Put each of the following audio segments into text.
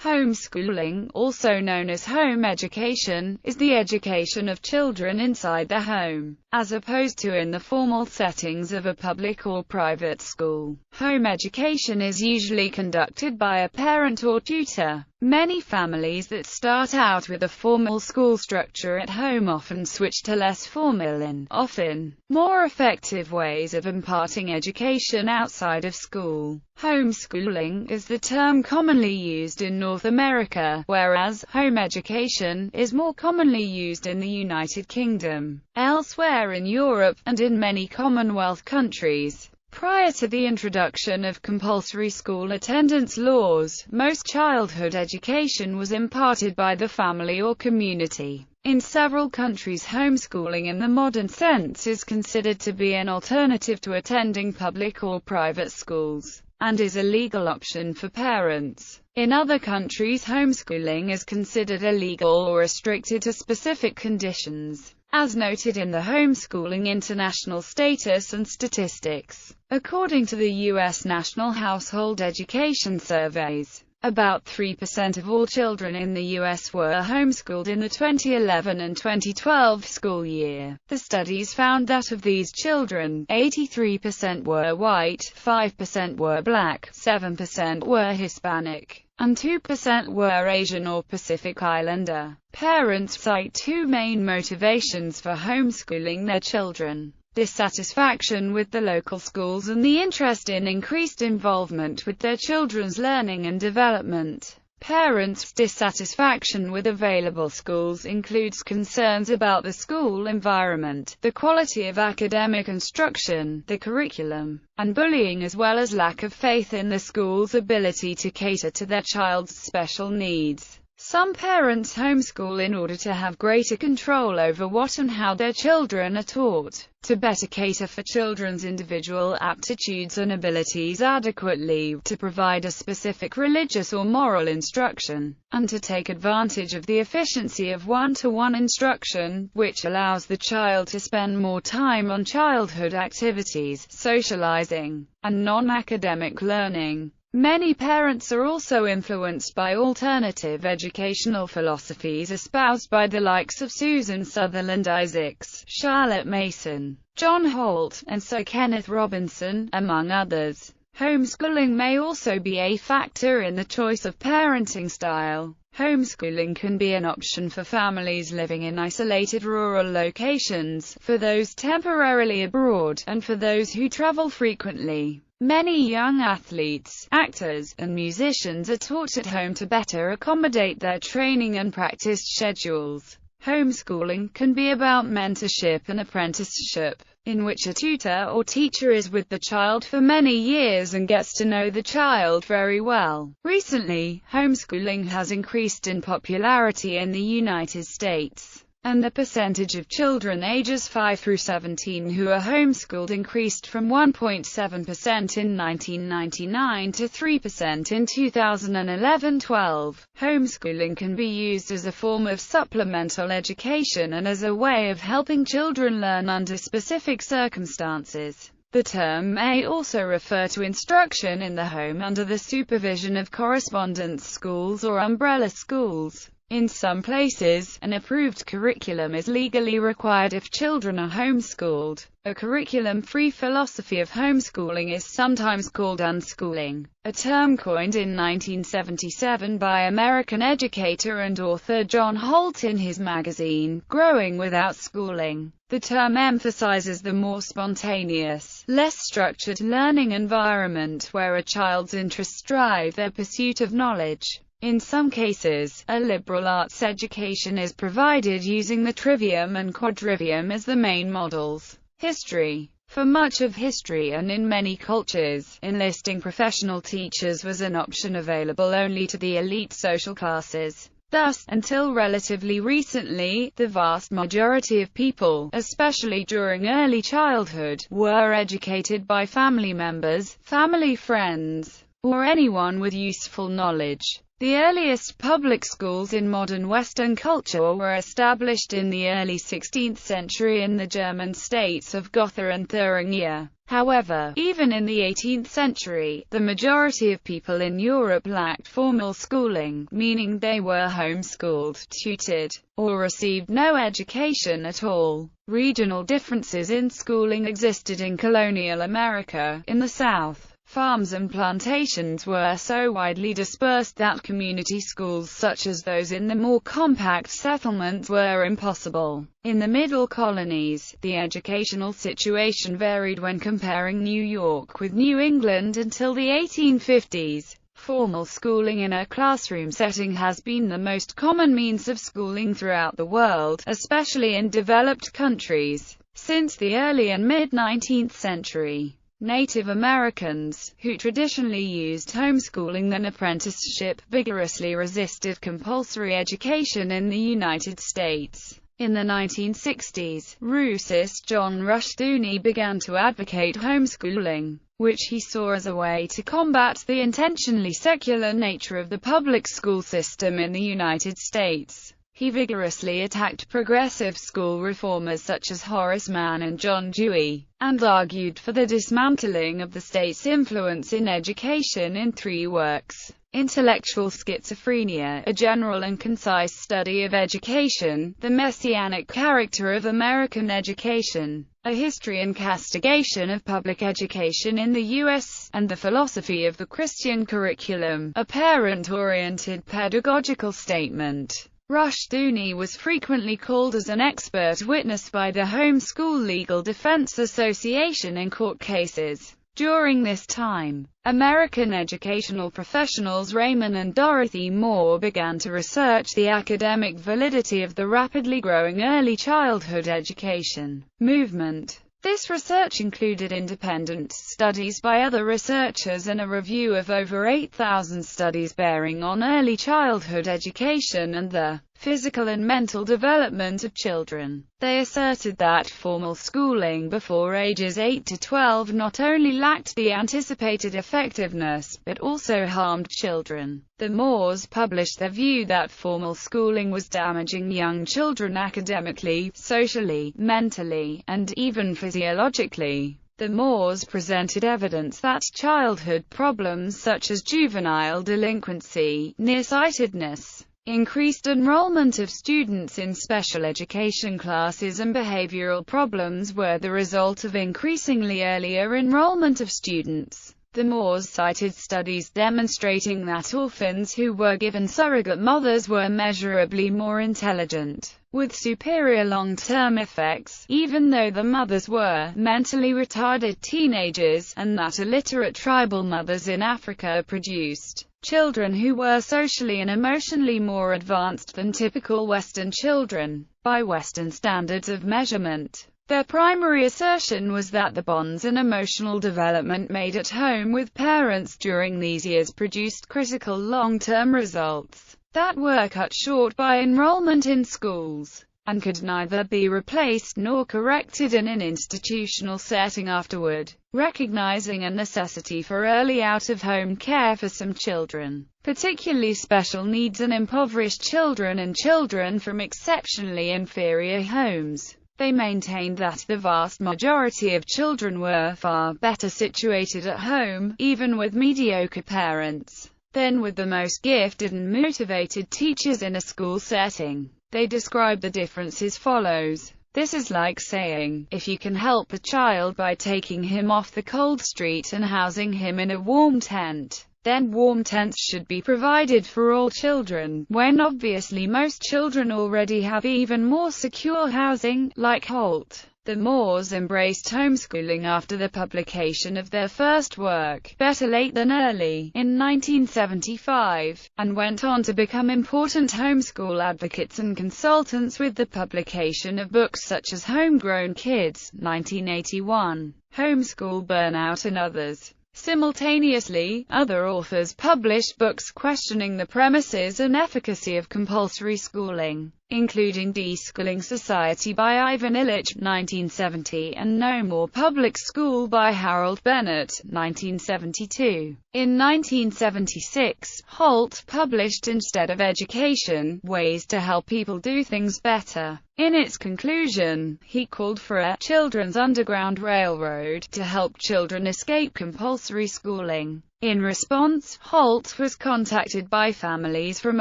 Homeschooling, also known as home education, is the education of children inside the home, as opposed to in the formal settings of a public or private school. Home education is usually conducted by a parent or tutor. Many families that start out with a formal school structure at home often switch to less formal and, often, more effective ways of imparting education outside of school. Homeschooling is the term commonly used in North America, whereas home education is more commonly used in the United Kingdom, elsewhere in Europe, and in many Commonwealth countries. Prior to the introduction of compulsory school attendance laws, most childhood education was imparted by the family or community. In several countries, homeschooling in the modern sense is considered to be an alternative to attending public or private schools, and is a legal option for parents. In other countries, homeschooling is considered illegal or restricted to specific conditions, as noted in the Homeschooling International Status and Statistics. According to the U.S. National Household Education Surveys, about 3% of all children in the U.S. were homeschooled in the 2011 and 2012 school year. The studies found that of these children, 83% were white, 5% were black, 7% were Hispanic, and 2% were Asian or Pacific Islander. Parents cite two main motivations for homeschooling their children: dissatisfaction with the local schools and the interest in increased involvement with their children's learning and development. Parents' dissatisfaction with available schools includes concerns about the school environment, the quality of academic instruction, the curriculum, and bullying, as well as lack of faith in the school's ability to cater to their child's special needs. Some parents homeschool in order to have greater control over what and how their children are taught, to better cater for children's individual aptitudes and abilities adequately, to provide a specific religious or moral instruction, and to take advantage of the efficiency of one-to-one instruction, which allows the child to spend more time on childhood activities, socializing, and non-academic learning. Many parents are also influenced by alternative educational philosophies espoused by the likes of Susan Sutherland Isaacs, Charlotte Mason, John Holt, and Sir Kenneth Robinson, among others. Homeschooling may also be a factor in the choice of parenting style. Homeschooling can be an option for families living in isolated rural locations, for those temporarily abroad, and for those who travel frequently. Many young athletes, actors, and musicians are taught at home to better accommodate their training and practice schedules. Homeschooling can be about mentorship and apprenticeship, in which a tutor or teacher is with the child for many years and gets to know the child very well. Recently, homeschooling has increased in popularity in the United States, and the percentage of children ages 5 through 17 who are homeschooled increased from 1.7% in 1999 to 3% in 2011-12. Homeschooling can be used as a form of supplemental education and as a way of helping children learn under specific circumstances. The term may also refer to instruction in the home under the supervision of correspondence schools or umbrella schools. In some places, an approved curriculum is legally required if children are homeschooled. A curriculum-free philosophy of homeschooling is sometimes called unschooling, a term coined in 1977 by American educator and author John Holt in his magazine, Growing Without Schooling. The term emphasizes the more spontaneous, less structured learning environment where a child's interests drive their pursuit of knowledge. In some cases, a liberal arts education is provided using the trivium and quadrivium as the main models. History. For much of history and in many cultures, enlisting professional teachers was an option available only to the elite social classes. Thus, until relatively recently, the vast majority of people, especially during early childhood, were educated by family members, family friends, or anyone with useful knowledge. The earliest public schools in modern Western culture were established in the early 16th century in the German states of Gotha and Thuringia. However, even in the 18th century, the majority of people in Europe lacked formal schooling, meaning they were homeschooled, tutored, or received no education at all. Regional differences in schooling existed in colonial America. In the South, farms and plantations were so widely dispersed that community schools such as those in the more compact settlements were impossible. In the middle colonies, the educational situation varied when comparing New York with New England until the 1850s. Formal schooling in a classroom setting has been the most common means of schooling throughout the world, especially in developed countries, since the early and mid-19th century. Native Americans, who traditionally used homeschooling and apprenticeship, vigorously resisted compulsory education in the United States. In the 1960s, Russist John Rushdoony began to advocate homeschooling, which he saw as a way to combat the intentionally secular nature of the public school system in the United States. He vigorously attacked progressive school reformers such as Horace Mann and John Dewey, and argued for the dismantling of the state's influence in education in 3 works: Intellectual Schizophrenia, A General and Concise Study of Education; The Messianic Character of American Education, A History and Castigation of Public Education in the U.S., and The Philosophy of the Christian Curriculum, A Parent-Oriented Pedagogical Statement. Rushdoony was frequently called as an expert witness by the Homeschool Legal Defense Association in court cases. During this time, American educational professionals Raymond and Dorothy Moore began to research the academic validity of the rapidly growing early childhood education movement. This research included independent studies by other researchers and a review of over 8,000 studies bearing on early childhood education and the physical and mental development of children. They asserted that formal schooling before ages 8 to 12 not only lacked the anticipated effectiveness, but also harmed children. The Moores published their view that formal schooling was damaging young children academically, socially, mentally, and even physiologically. The Moores presented evidence that childhood problems such as juvenile delinquency, nearsightedness, increased enrollment of students in special education classes and behavioral problems were the result of increasingly earlier enrollment of students. The Moores cited studies demonstrating that orphans who were given surrogate mothers were measurably more intelligent, with superior long-term effects, even though the mothers were mentally retarded teenagers, and that illiterate tribal mothers in Africa produced children who were socially and emotionally more advanced than typical Western children, by Western standards of measurement. Their primary assertion was that the bonds and emotional development made at home with parents during these years produced critical long-term results that were cut short by enrollment in schools, and could neither be replaced nor corrected in an institutional setting afterward, recognizing a necessity for early out-of-home care for some children, particularly special needs and impoverished children and children from exceptionally inferior homes. They maintained that the vast majority of children were far better situated at home, even with mediocre parents, than with the most gifted and motivated teachers in a school setting. They describe the difference as follows. This is like saying, if you can help a child by taking him off the cold street and housing him in a warm tent, then warm tents should be provided for all children, when obviously most children already have even more secure housing, like Holt. The Moores embraced homeschooling after the publication of their first work, Better Late Than Early, in 1975, and went on to become important homeschool advocates and consultants with the publication of books such as Homegrown Kids, 1981, Homeschool Burnout and others. Simultaneously, other authors published books questioning the premises and efficacy of compulsory schooling. including Deschooling Society by Ivan Illich, 1970, and No More Public School by Harold Bennett, 1972. In 1976, Holt published Instead of Education, Ways to Help People Do Things Better. In its conclusion, he called for a Children's Underground Railroad to help children escape compulsory schooling. In response, Holt was contacted by families from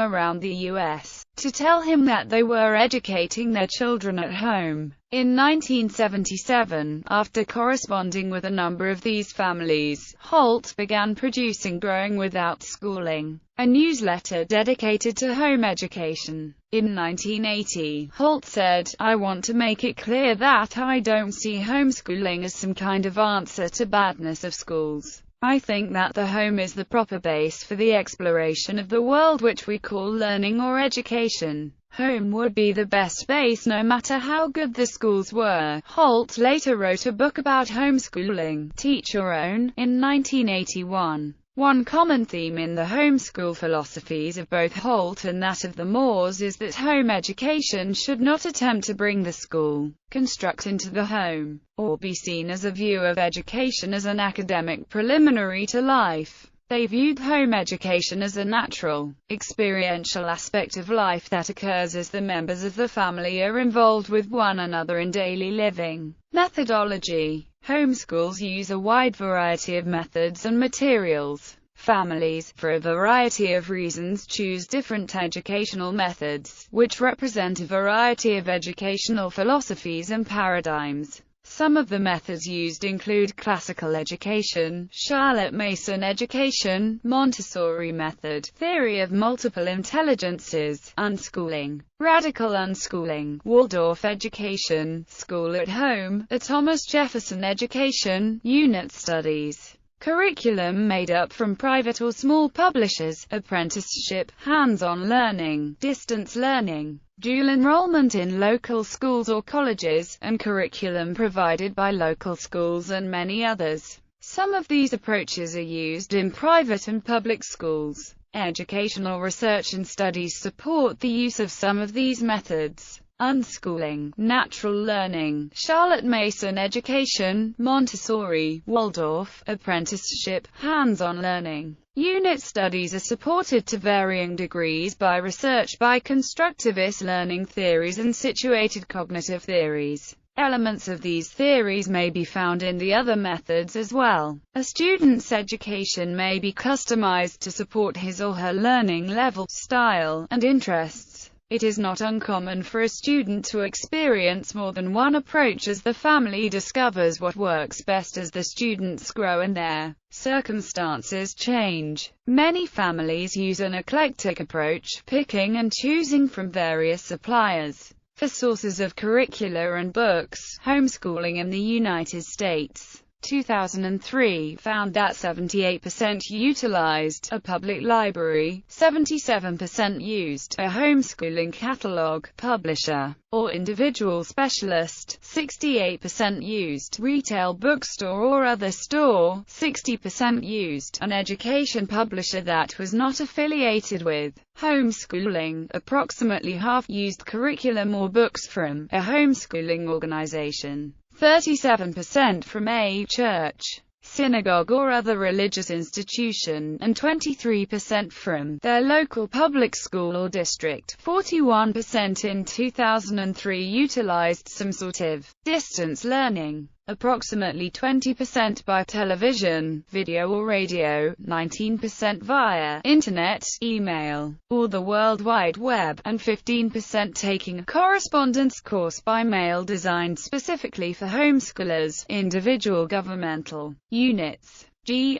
around the U.S. to tell him that they were educating their children at home. In 1977, after corresponding with a number of these families, Holt began producing Growing Without Schooling, a newsletter dedicated to home education. In 1980, Holt said, "I want to make it clear that I don't see homeschooling as some kind of answer to badness of schools. I think that the home is the proper base for the exploration of the world which we call learning or education. Home would be the best base no matter how good the schools were." Holt later wrote a book about homeschooling, Teach Your Own, in 1981. One common theme in the homeschool philosophies of both Holt and that of the Moores is that home education should not attempt to bring the school construct into the home, or be seen as a view of education as an academic preliminary to life. They viewed home education as a natural, experiential aspect of life that occurs as the members of the family are involved with one another in daily living. Methodology. Homeschools use a wide variety of methods and materials. Families, for a variety of reasons, choose different educational methods, which represent a variety of educational philosophies and paradigms. Some of the methods used include classical education, Charlotte Mason education, Montessori method, theory of multiple intelligences, unschooling, radical unschooling, Waldorf education, school at home, a Thomas Jefferson education, unit studies. Curriculum made up from private or small publishers, apprenticeship, hands-on learning, distance learning, dual enrollment in local schools or colleges, and curriculum provided by local schools and many others. Some of these approaches are used in private and public schools. Educational research and studies support the use of some of these methods. Unschooling, natural learning, Charlotte Mason education, Montessori, Waldorf, apprenticeship, hands-on learning. Unit studies are supported to varying degrees by research by constructivist learning theories and situated cognitive theories. Elements of these theories may be found in the other methods as well. A student's education may be customized to support his or her learning level, style, and interests. It is not uncommon for a student to experience more than one approach as the family discovers what works best as the students grow and their circumstances change. Many families use an eclectic approach, picking and choosing from various suppliers. For sources of curricula and books, Homeschooling in the United States, 2003, found that 78% utilized a public library, 77% used a homeschooling catalog, publisher, or individual specialist, 68% used retail bookstore or other store, 60% used an education publisher that was not affiliated with homeschooling, approximately half used curriculum or books from a homeschooling organization, 37% from a church, synagogue or other religious institution, and 23% from their local public school or district. 41% in 2003 utilized some sort of distance learning, approximately 20% by television, video or radio, 19% via internet, email, or the World Wide Web, and 15% taking a correspondence course by mail designed specifically for homeschoolers. Individual governmental units,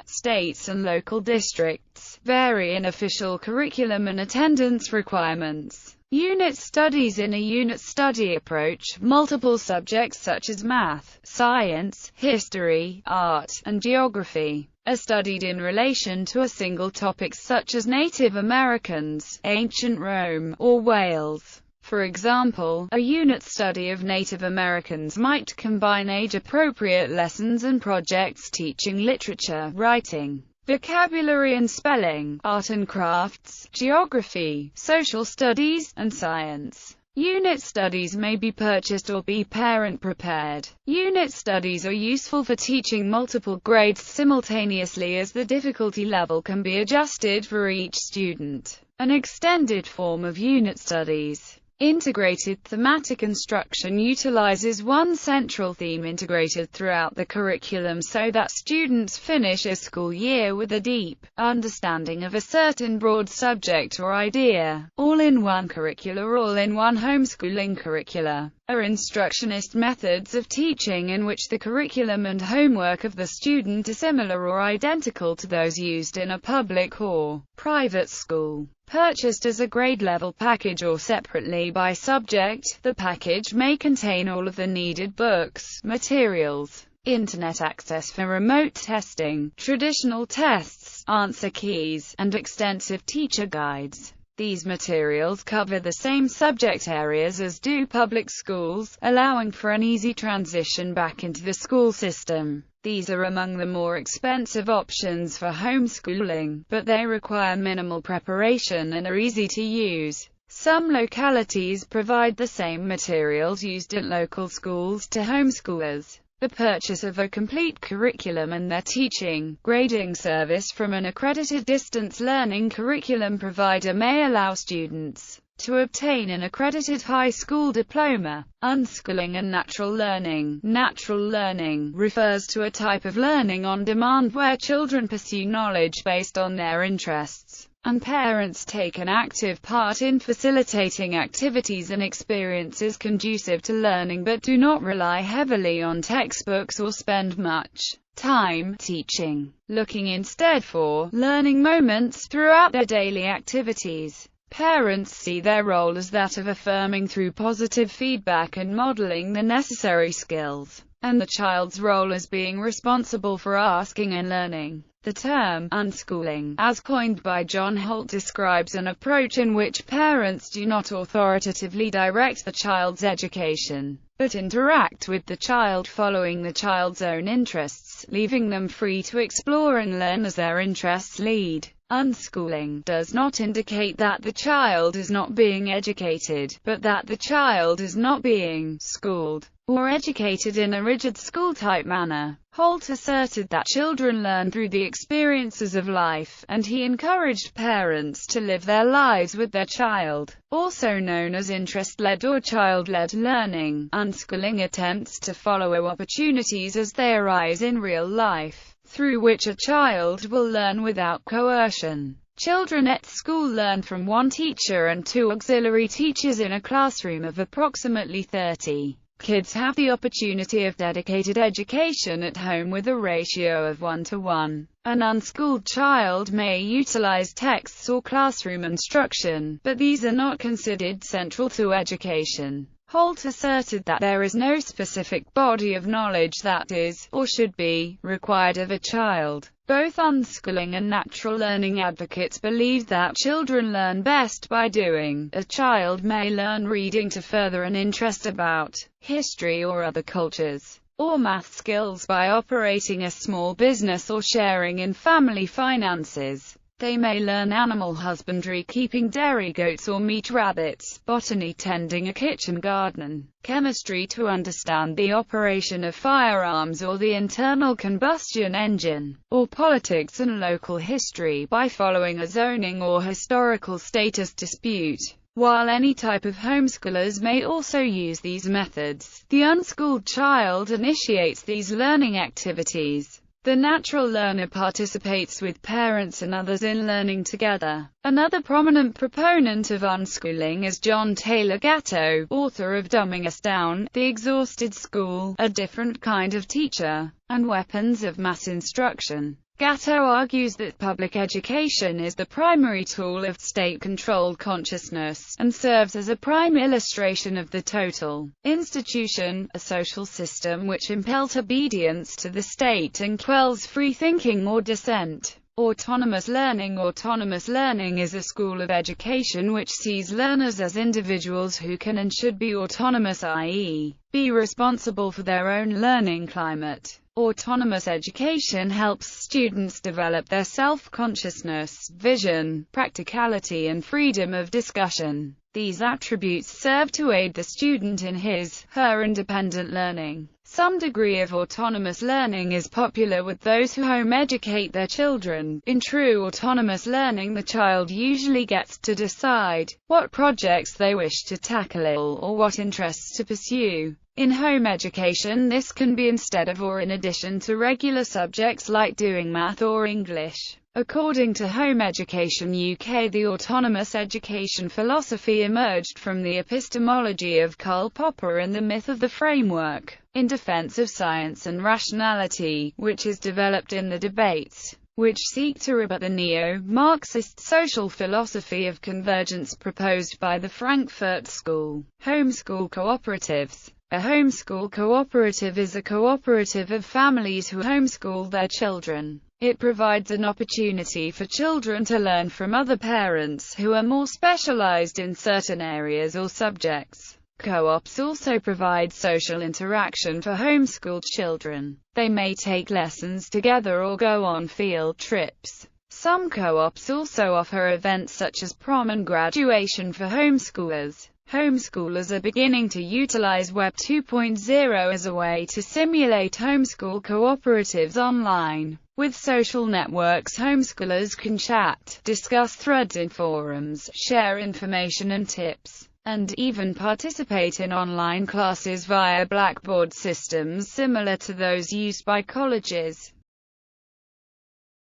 states and local districts, vary in official curriculum and attendance requirements. Unit studies. In a unit study approach, multiple subjects such as math, science, history, art, and geography are studied in relation to a single topic such as Native Americans, ancient Rome, or Wales. For example, a unit study of Native Americans might combine age-appropriate lessons and projects teaching literature, writing, vocabulary and spelling, art and crafts, geography, social studies, and science. Unit studies may be purchased or be parent-prepared. Unit studies are useful for teaching multiple grades simultaneously, as the difficulty level can be adjusted for each student. An extended form of unit studies. Integrated thematic instruction utilizes one central theme integrated throughout the curriculum so that students finish a school year with a deep understanding of a certain broad subject or idea. All-in-one curricula. All-in-one homeschooling curricula are instructionist methods of teaching in which the curriculum and homework of the student are similar or identical to those used in a public or private school. Purchased as a grade-level package or separately by subject, the package may contain all of the needed books, materials, internet access for remote testing, traditional tests, answer keys, and extensive teacher guides. These materials cover the same subject areas as do public schools, allowing for an easy transition back into the school system. These are among the more expensive options for homeschooling, but they require minimal preparation and are easy to use. Some localities provide the same materials used at local schools to homeschoolers. The purchase of a complete curriculum and their teaching, grading service from an accredited distance learning curriculum provider may allow students to obtain an accredited high school diploma. Unschooling and natural learning. Natural learning refers to a type of learning on demand where children pursue knowledge based on their interests, and parents take an active part in facilitating activities and experiences conducive to learning but do not rely heavily on textbooks or spend much time teaching, looking instead for learning moments throughout their daily activities. Parents see their role as that of affirming through positive feedback and modeling the necessary skills, and the child's role as being responsible for asking and learning. The term unschooling, as coined by John Holt, describes an approach in which parents do not authoritatively direct the child's education, but interact with the child following the child's own interests, leaving them free to explore and learn as their interests lead. Unschooling does not indicate that the child is not being educated, but that the child is not being schooled or educated in a rigid school-type manner. Holt asserted that children learn through the experiences of life, and he encouraged parents to live their lives with their child. Also known as interest-led or child-led learning, unschooling attempts to follow opportunities as they arise in real life, through which a child will learn without coercion. Children at school learn from one teacher and two auxiliary teachers in a classroom of approximately 30. Kids have the opportunity of dedicated education at home with a ratio of 1:1. An unschooled child may utilize texts or classroom instruction, but these are not considered central to education. Holt asserted that there is no specific body of knowledge that is, or should be, required of a child. Both unschooling and natural learning advocates believe that children learn best by doing. A child may learn reading to further an interest about history or other cultures, or math skills by operating a small business or sharing in family finances. They may learn animal husbandry, keeping dairy goats or meat rabbits, botany, tending a kitchen garden, chemistry to understand the operation of firearms or the internal combustion engine, or politics and local history by following a zoning or historical status dispute. While any type of homeschoolers may also use these methods, the unschooled child initiates these learning activities. The natural learner participates with parents and others in learning together. Another prominent proponent of unschooling is John Taylor Gatto, author of Dumbing Us Down, The Exhausted School, A Different Kind of Teacher, and Weapons of Mass Instruction. Gatto argues that public education is the primary tool of state-controlled consciousness, and serves as a prime illustration of the total institution, a social system which impels obedience to the state and quells free thinking or dissent. Autonomous learning. Autonomous learning is a school of education which sees learners as individuals who can and should be autonomous, i.e., be responsible for their own learning climate. Autonomous education helps students develop their self-consciousness, vision, practicality and freedom of discussion. These attributes serve to aid the student in his/her independent learning. Some degree of autonomous learning is popular with those who home educate their children. In true autonomous learning, the child usually gets to decide what projects they wish to tackle or what interests to pursue. In home education, this can be instead of or in addition to regular subjects like doing math or English. According to Home Education UK, the autonomous education philosophy emerged from the epistemology of Karl Popper and the myth of the framework, in defense of science and rationality, which is developed in the debates which seek to rebut the neo-Marxist social philosophy of convergence proposed by the Frankfurt School. Homeschool cooperatives. A homeschool cooperative is a cooperative of families who homeschool their children. It provides an opportunity for children to learn from other parents who are more specialized in certain areas or subjects. Co-ops also provide social interaction for homeschooled children. They may take lessons together or go on field trips. Some co-ops also offer events such as prom and graduation for homeschoolers. Homeschoolers are beginning to utilize Web 2.0 as a way to simulate homeschool cooperatives online. With social networks, homeschoolers can chat, discuss threads in forums, share information and tips, and even participate in online classes via Blackboard systems similar to those used by colleges.